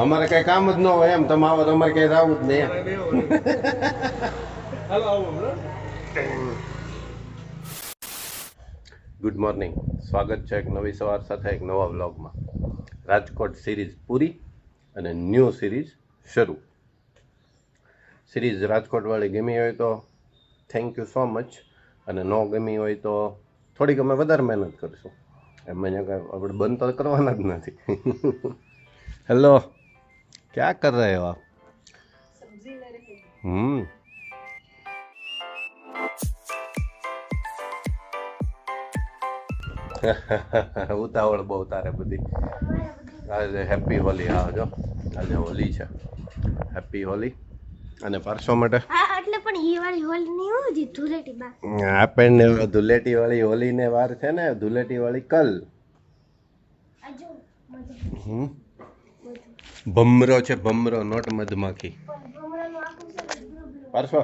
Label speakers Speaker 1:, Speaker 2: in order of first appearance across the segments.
Speaker 1: અમારે કઈ કામ જ ન હોય એમ તમે આવો તો અમારે કઈ આવું જ નહીં. ગુડ મોર્નિંગ, સ્વાગત છે એક નવી સવાર સાથે એક નવા વ્લોગમાં. રાજકોટ સિરીઝ પૂરી અને ન્યૂ સિરીઝ શરૂ. સિરીઝ રાજકોટવાળી ગમી હોય તો થેન્ક યુ સો મચ, અને ન ગમી હોય તો થોડીક અમે વધારે મહેનત કરીશું. એમ આપણે બંધ તો કરવાના જ નથી. હેલો, क्या कर रहे हो आप? सब्जी ले रहे हैं. ઉતાવળ બહુ તારે બધી. આજે હેપી હોલી. આવજો, આજે હોલી છે. હેપી હોલી. અને પારસો માટે
Speaker 2: એટલે પણ ઈ વાળી હોલી નહીં હોય જી ધૂળેટી બા.
Speaker 1: આપણને ધૂળેટી વાળી હોલી ને વાર છે ને, ધૂળેટી વાળી કલ. ભમરો છે, ભમરો, નોટ મધમાખી. પારસો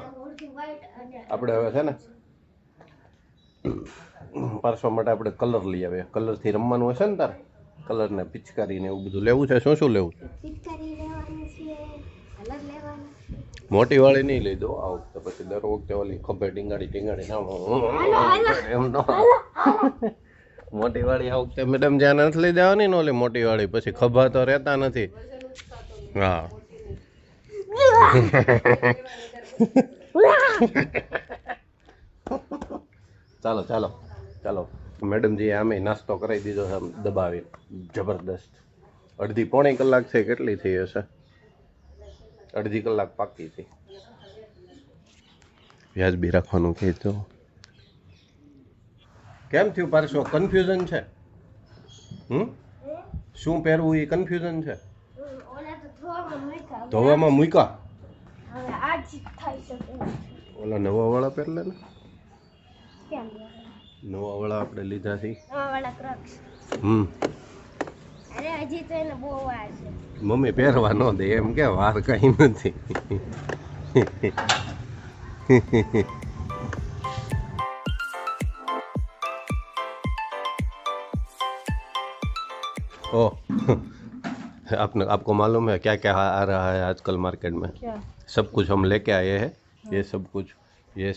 Speaker 1: આપણે હવે છે ને પારસો માટે આપણે કલર લઈ આવીએ. કલરથી રમવાનું હશે ને તારે? કલર ને પિચકારી ને એવું બધું લેવું છે. શું શું લેવું છે?
Speaker 2: પિચકારી લેવાની છે, કલર લેવાનો છે.
Speaker 1: મોટી વાળી નહીં લઈ દો આ વખતે, પછી દર વખતે ઓલી ખભે ટીંગાડી ના એમ નો. મોટી વાળી આ વખતે મેડમ જ્યાં નથી લઈ દેવાની ને ઓલી મોટી વાળી, પછી ખભા તો રહેતા નથી. હા. ચાલો ચાલો ચાલો. મેડમજીએ આમે નાસ્તો કરાવી દીધો છે દબાવી જબરદસ્ત. અડધી પોણી કલાક છે. કેટલી થઈ હશે? અડધી કલાક પાકી હતી. વ્યાજબી રાખવાનું કીધું. કેમ થયું પારસો? કન્ફ્યુઝન છે? શું પહેરવું એ કન્ફ્યુઝન છે? ધોવામાં મૂક્યા.
Speaker 2: હવે આજ થઈ શકે.
Speaker 1: ઓલા નવા વાળા પહેર લે ને. નવા વાળા આપણે લીધા છે.
Speaker 2: નવા વાળા ક્રોક્સ. અરે હજી તો એને બહુ વાર છે.
Speaker 1: મમ્મી પહેરવા ન દે એમ કે વાર કઈ નથી. ओह, आपको मालूम है क्या क्या आ रहा है आजकल मार्केट में? क्या? सब कुछ हम लेके आए हैं. ये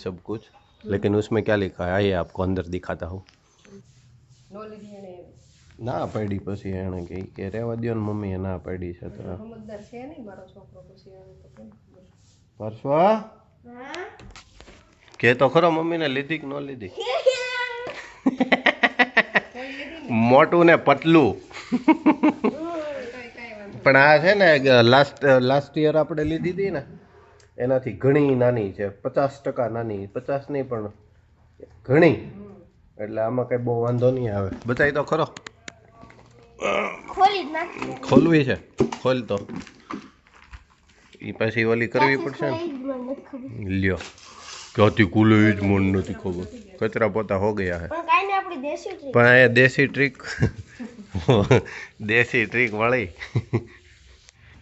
Speaker 1: सब कुछ लेकिन उसमें क्या लिखा है आइए आपको अंदर दिखाता हूँ. ના પડી પછી એને કે રહેવા દો ને મમ્મીએ ના પડી છે તો પરસવા કે તો ખરો મમ્મીને લીધી કે ન લીધી? મોટું ને પતલું. પણ આ છે ને લાસ્ટ યર આપણે લીધી હતી ને એનાથી ઘણી નાની છે. 50% નાની. 50 નહીં પણ ઘણી. એટલે આમાં કઈ બહુ વાંધો નહીં આવે. બતાવી તો ખરો. ખોલવી છે? ખોલ તો. એ પછી ઓલી કરવી પડશે ને. લ્યો ક્યાંથી ખુલે એ જ મન નથી ખબર. કચરા પોતા હો ગયા હે. પણ આ દેશી ટ્રીક દેશી ટ્રીક વાળી.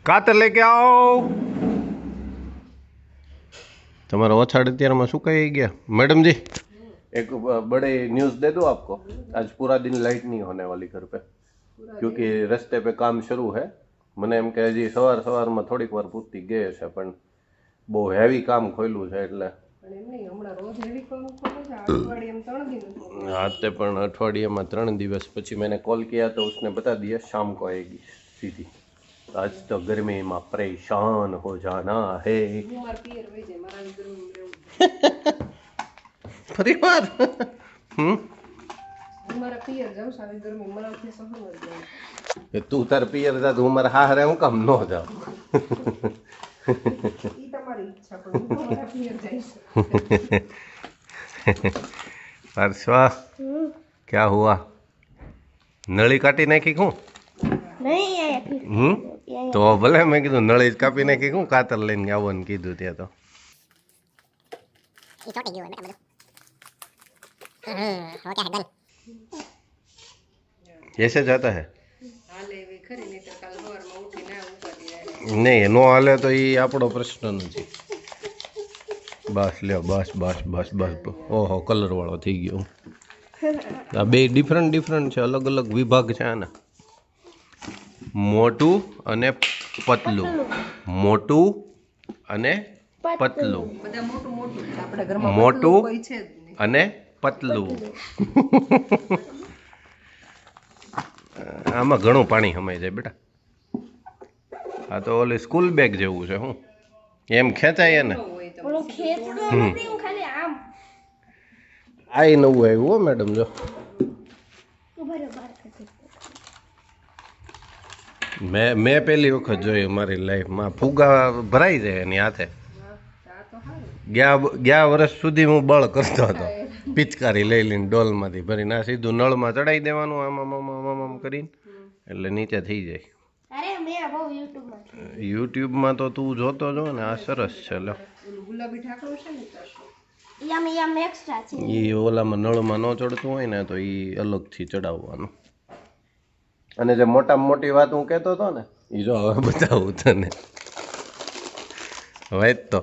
Speaker 1: કાતર લેકે આવો. તમારા ઓછાડ અત્યારમાં સુકાઈ ગયા. मैडम जी एक बड़े न्यूज़ दे दूँ आपको. आज पूरा दिन लाइट नहीं होने वाली घर पे, क्योंकि रस्ते पे काम शुरू है. મને એમ કે હજી સવારમાં થોડીક વાર પૂરતી ગયે છે, પણ બહુ હેવી કામ ખોલ્યું છે એટલે. હા તે પણ અઠવાડિયામાં 3 દિવસ. પછી मैंने कॉल किया तो उसने बता दिया शाम को आएगी सीधी. आज तो गर्मी में परेशान हो जाना है. परिवार તું તાર પિયર જા, તું મારા હારે હું કામ ન જાઉં? परसवा क्या हुआ? नली काटी नाखी खूँ? नहीं. तो भले मैं कीधुं नली कापी नाखी खूँ कातर लईने आवવાનું કીધું ત્યાં તો. ऐसे जाता है नहीं. नो हाले तो ये આપણો પ્રશ્ન નથી. બસ લ્યો, બસ બસ બસ બસ. ઓહો કલર વાળો થઈ ગયો. આ બે ડિફરન્ટ છે, અલગ અલગ વિભાગ છે આના. મોટું અને પતલું, મોટું અને પતલું,
Speaker 3: બધા મોટું મોટું છે. આપણા ઘરમાં
Speaker 1: મોટું
Speaker 3: પતલું કોઈ છે જ નહીં.
Speaker 1: અને પતલું. આમાં ઘણું પાણી સમાઈ જાય બેટા. આ તો ઓલી સ્કૂલ બેગ જેવું છે. હું એમ ખેંચાય ને.
Speaker 3: હોય તો
Speaker 2: ઓલું ખેંચતો નથી, હું ખાલી આમ
Speaker 1: આ નવું આવ્યું હો મેડમ. જો
Speaker 2: ઉભા બહાર કરતી.
Speaker 1: મેં પહેલી વખત જોયું મારી લાઈફમાં. ફુગા ભરાઈ જાય એની હાથે.
Speaker 3: આ તો સારું.
Speaker 1: ગયા વર્ષ સુધી હું બળ કરતો હતો. પિચકારી લઈ લઈને ડોલમાંથી ભરીને આ સીધું નળમાં ચડાવી દેવાનું આમ કરીને, એટલે નીચે થઈ જાય.
Speaker 2: અરે મેં બહુ યુટ્યુબમાં
Speaker 1: યુટ્યુબમાં તો તું જોતો જો ને. આ સરસ છે. લો
Speaker 3: ઓલું ગુલાબી ઢાંકણું છે ને તો
Speaker 2: યામ એક્સ્ટ્રા છે.
Speaker 1: એ ઓલામાં નળમાં ન ચડતું હોય ને તો એ અલગથી ચડાવવાનું. અને જે મોટામાં મોટી વાત હું કહેતો હતો ને, એ જો હવે બતાવું તને. હવે તો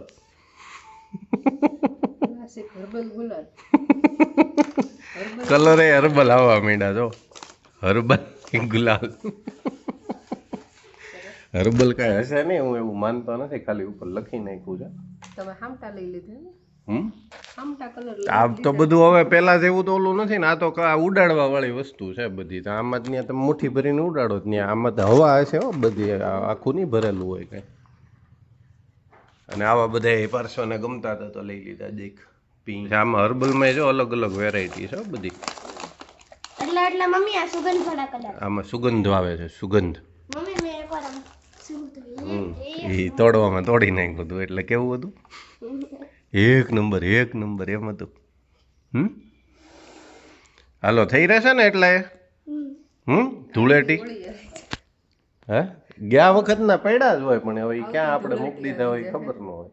Speaker 3: નાસિક હર્બલ ગુલાબ.
Speaker 1: કલર એ હર્બલ આવવા માંડ્યા. જો હર્બલ ગુલાલ. હર્બલ કાંઈ હશે નહીં, હું એવું માનતો નથી. ખાલી ઉપર લખી નાખ્યું છે.
Speaker 3: તમે હામટા લઈ લીધા ને?
Speaker 1: હમ
Speaker 3: હામટા કલર
Speaker 1: આ તો બધું હવે પેલા જેવું તો ઓલું નથી ને. આ તો ઉડાડવા વાળી વસ્તુ છે બધી. તો આમાં જ ત્યાં તમે મુઠ્ઠી ભરીને ઉડાડો જ ત્યાં. આમાં તો હવા હશે હો બધી. આખું નહીં ભરેલું હોય કઈ. અને આવા બધા પાર્સોને ગમતા હતા તો લઈ લીધા. દેખ પિંક. આમાં હર્બલમાં જો અલગ અલગ વેરાયટી છે બધી.
Speaker 2: એટલે મમ્મી આ સુગંધ વાળા કલર.
Speaker 1: આમાં સુગંધ આવે છે. સુગંધ.
Speaker 2: મમ્મી મેં એકવાર આમ
Speaker 1: એ તોડવામાં તોડી નાખ્યું હતું. એટલે કેવું હતું? એક નંબર એમ હતું. હાલો થઈ રહેશે ને. એટલે ધૂળેટી હે ગયા વખત ના પડ્યા જ હોય, પણ હવે ઈ ક્યાં આપણે મૂકી દીધા હોય ખબર ન હોય.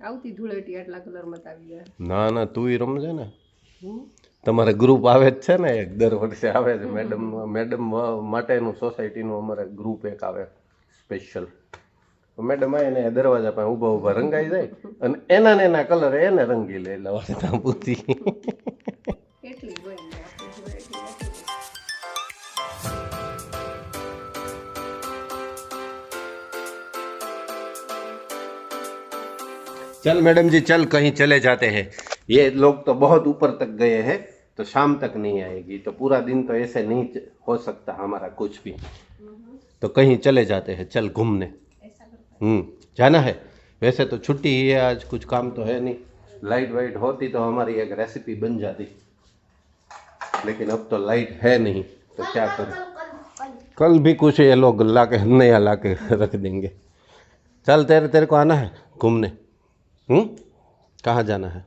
Speaker 3: આવતી ધૂળેટી આટલા કલરમાં તો આવી ગયા.
Speaker 1: ના તું રમજે ને. તમારે ગ્રુપ આવે જ છે ને એક, દર વર્ષે આવે છે. મેડમ માટેનું સોસાયટીનું અમારે ગ્રુપ એક આવે સ્પેશિયલ. મેડમ આવીને દરવાજા પાસે ઊભા ઊભા રંગાઈ જાય અને એના કલર એને રંગી લે. એટલે વાર્તા પૂછી.
Speaker 3: કેટલી હોય ને આપણી ધૂળેટી નથી.
Speaker 1: चल मैडम जी चल कहीं चले जाते हैं. ये लोग तो बहुत ऊपर तक गए हैं तो शाम तक नहीं आएगी, तो पूरा दिन तो ऐसे नहीं हो सकता हमारा कुछ भी. तो कहीं चले जाते हैं. चल घूमने. जाना है. वैसे तो छुट्टी ही है आज, कुछ काम तो है नहीं. लाइट वाइट होती तो हमारी एक रेसिपी बन जाती, लेकिन अब तो लाइट है नहीं तो क्या करें. कल भी कुछ ये लोग ला के नया ला के रख देंगे. चल तेरे को आना है घूमने. कहाँ जाना है?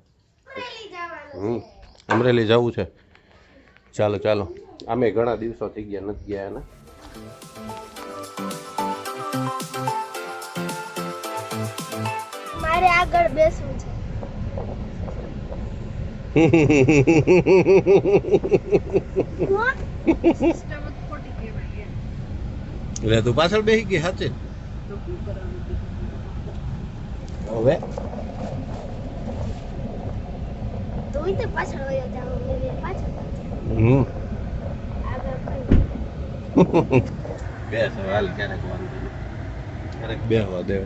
Speaker 1: અમરેલી જવું છે. ચાલો અમે ઘણા દિવસો થઈ ગયા નથી ગયા ને.
Speaker 2: મારે આગળ બેસવું છે.
Speaker 3: સિસ્ટમ જ ખોટી કહેવાય એમ.
Speaker 1: એટલે તું પાછળ બેસી ગઈ સાચે.
Speaker 3: તો શું કરવાનું?
Speaker 1: હવે
Speaker 2: તું તો પાછળ વયો જાવ, મેં પાછળ આગળ કરી.
Speaker 1: બે સવાલ ક્યારેક વાંધો નહીં. ક્યારેક બે હવા દે.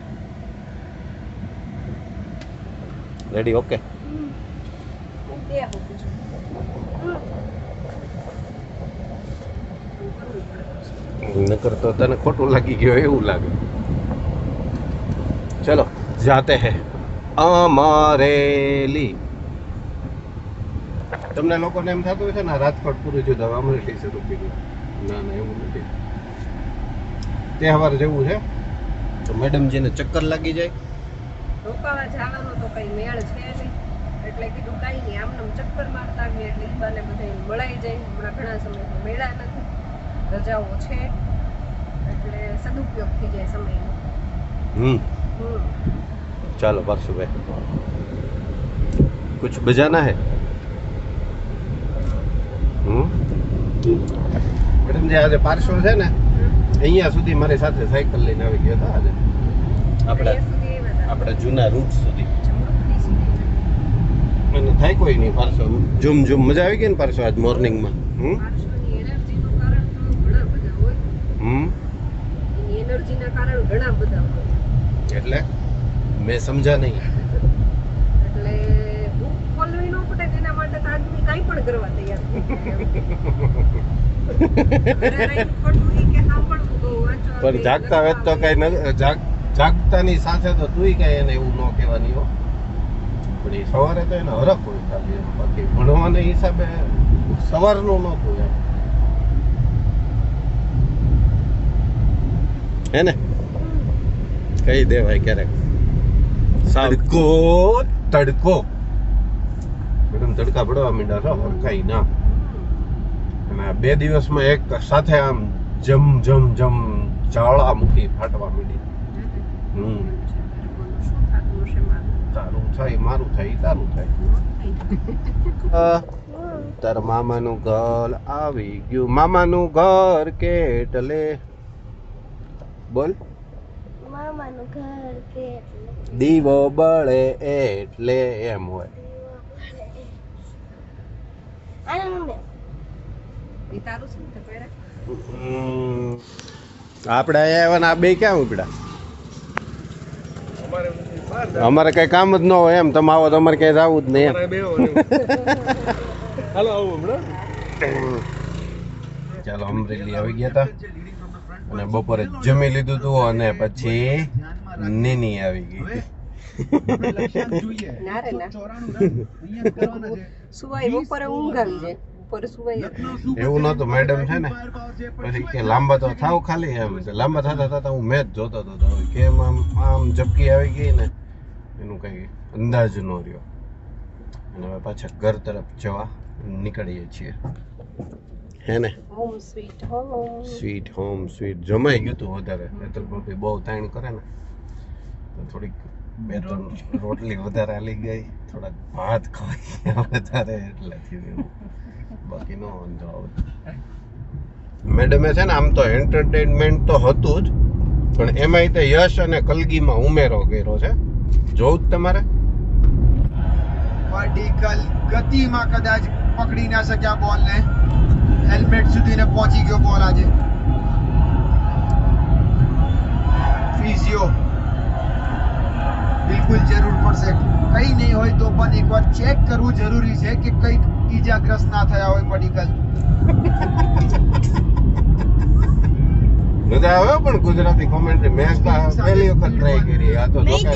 Speaker 1: રેડી? ઓકે.
Speaker 3: હું બે હોઉં છું.
Speaker 1: નકર તો તને ખોટું લાગી ગયું એવું લાગે. ચલો જાતે હે અમરેલી. તમને લોકોને એમ થતું હોય છે ને રાજકોટ પૂરું જુદા અમરેલી શરૂ કર્યું. ના એવું નથી. તહેવાર જેવું છે તો મેડમજીને ચક્કર લાગી જાય.
Speaker 3: રોકાવા જવાનો તો કઈ મેળ છે નહીં, એટલે કીધું કાંઈ નહીં, આમનામ ચક્કર મારતા આવીએ એટલે ઈ બાને બધાય મળાઈ જાય. હમણાં ઘણા સમયથી મેળા નથી, રજાઓ છે, એટલે સદુપયોગ થઈ જાય સમયનો.
Speaker 1: ચાલો પાર્શુભાઈ, कुछ बजाना है? મેડમ જે આજે પાર્સલ છે ને અહીંયા સુધી મારી સાથે સાયકલ લઈને આવી ગયો હતા આજે. આપણા જૂના રૂટ સુધી મને થાય કોઈ નહીં પાર્સલ. ઝૂમ મજા આવી ગઈ ને પાર્સલ આજ મોર્નિંગમાં.
Speaker 3: એલર્જીના કારણ ઘણા બધા હોય.
Speaker 1: એટલે મેં સમજા નહીં.
Speaker 3: એટલે ભૂખ ખોલવી ન પડે તેના માટે તો આદમી કાંઈ પણ કરવા તૈયાર થઈ જાય. ઘરે રહીને ખોટું ઈ કે સાંભળવું બહુ વાંચવા
Speaker 1: પણ જાગતા વેત તો કઈ જાગતાની સાથે તો તુંય કઈ એને એવું ન કહેવાની હો. પણ એ સવારે તો એને હરખ હોય ખાલી એમ. બાકી ભણવાના હિસાબે સવારનું નહોતું એમ. હે ને કહી દેવાય ક્યારેક તડકો મેડમ તડકા પડવા માંડ્યા છો હરખાઈ ના. અને આ 2 દિવસમાં એક સાથે આમ જમ જમ જમ જાળા મૂકી ફાટવા માંડી.
Speaker 3: શું થતું હશે મારું?
Speaker 1: તારું થાય મારું થાય તારું થાય. તાર મામાનું ઘર આવી ગયું. મામાનું ઘર કેટલે બોલ.
Speaker 2: મામાનું ઘર કે
Speaker 1: દીવો બળે એટલે એમ હોય.
Speaker 2: આનંદ
Speaker 3: ઈ તારું શું છે પહેરે?
Speaker 1: આપણે અહીંયા આવ્યા ને આ બે ક્યાં ઉપડ્યા? અમારે કઈ કામ જ ન હોય એમ. તમે આવો તો અમારે કઈ જવું જ નહીં એમ. ચાલો અમરેલી આવી ગયા હતા અને બપોરે જમી લીધું હતું અને પછી નીની આવી ગઈ.
Speaker 3: ના રે ના. સુવાય બપોરે ઊંઘ આવી જાય. બપોરે સુવાય જ નહીં.
Speaker 1: એવું નતું. મેડમ છે ને પછી કે લાંબા તો થાવ ખાલી એમ. લાંબા થતા થતા હું મેચ જોતો હતો કેમ આમ આમ ઝપકી આવી ગઈ ને એનું કઈ અંદાજ ન રહ્યો. અને હવે પાછા ઘર તરફ જવા નીકળીએ છીએ. હે ને
Speaker 3: home sweet home.
Speaker 1: Sweet home sweet જમાઈ ગયું હતું વધારે. હેતલ ભાભી બહુ તાણ કરે ને તો થોડીક 2-3 રોટલી વધારે આલી ગઈ. થોડાક ભાત ખવાઈ ગયા વધારે એટલેથી એવું. બાકી નો વાંધો આવે. મેડમે છે ને આમ તો એન્ટરટેનમેન્ટ તો હતું જ પણ એમાંય તે યશ અને કલગીમાં ઉમેરો કર્યો છે. જોવું જ તમારે.
Speaker 4: પાર્ટિકલ ગતિમાં કદાચ પકડી ના શક્યા બોલને. હેલ્મેટ સુધી ને પહોંચી ગયો બોલ આજે. ફિઝિયો બિલકુલ જરૂર પડશે. કઈ નહીં હોય તો પણ એકવાર ચેક કરવું જરૂરી છે કે કઈક ઈજાગ્રસ્ત ના થયા હોય પર્ટિકલ.
Speaker 1: મજા આવે પણ ગુજરાતી કોમેન્ટ્રી મેં પહેલી વખત ટ્રાય કરી. આ તો જો કે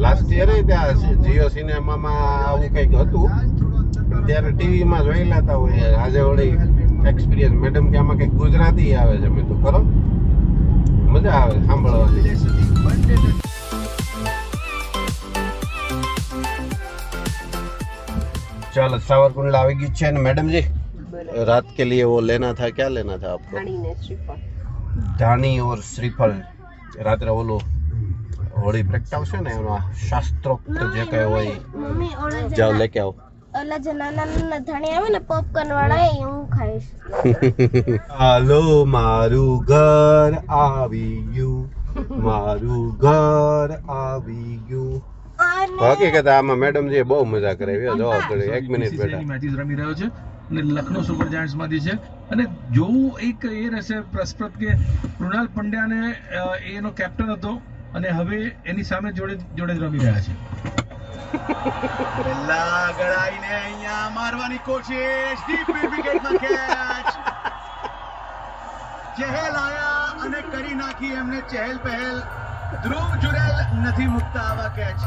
Speaker 1: લાસ્ટ યર ત્યાં જીઓ સિનેમામાં આવું કંઈક હતું પણ ત્યારે ટીવીમાં જોઈ લેતા હોય. આજે વળી એક્સપિરિયન્સ. મેડમ કે આમાં કંઈક ગુજરાતી આવે છે. મેં તો કરો મજા આવે સાંભળવાની. चलो सावरकुंडला આવી ગઈ છે ને મેडम जी रात के लिए वो लेना था. क्या लेना था आपको?
Speaker 3: ધાણી ને શ્રીફળ.
Speaker 1: धानी और श्रीफल. रात्रे ओलो होળી પ્રગટાવશે ને એમાં શાસ્ત્રોક્ત જે કઈ હોય
Speaker 2: મમ્મી ઓલા
Speaker 1: જાઓ લેકે આવો.
Speaker 2: ઓલા જે નાના નાના ધાણી આવે ને પોપકોર્ન વાળા એ હું ખાઈશ.
Speaker 1: હાલો મારું ઘર આવી ગયું. મારું ઘર આવી ગયું. હકીકત આમાં મેડમ જે બહુ મજા કરાવી. જવાબ કરે 1 મિનિટ બેટા.
Speaker 5: મેચીસ રમી રહ્યો છે અને લખનઉ સુપર જાયન્ટ્સ માંથી છે અને જોવું એક એ રહેશે પ્રસપ્રદ કે કૃણાલ પંડ્યાને એનો કેપ્ટન હતો અને હવે એની સામે જોડે જોડે જ રમી રહ્યા છે.
Speaker 4: પહેલા ગળાઈને અહીંયા મારવાની કોશિશ. Deep વિકેટમાં catch. ચહેલ આયા અને કરી નાખી એમને ચહેલ પહેલ. ધ્રુવ જુરેલ નથી મૂકતા આવા કેચ.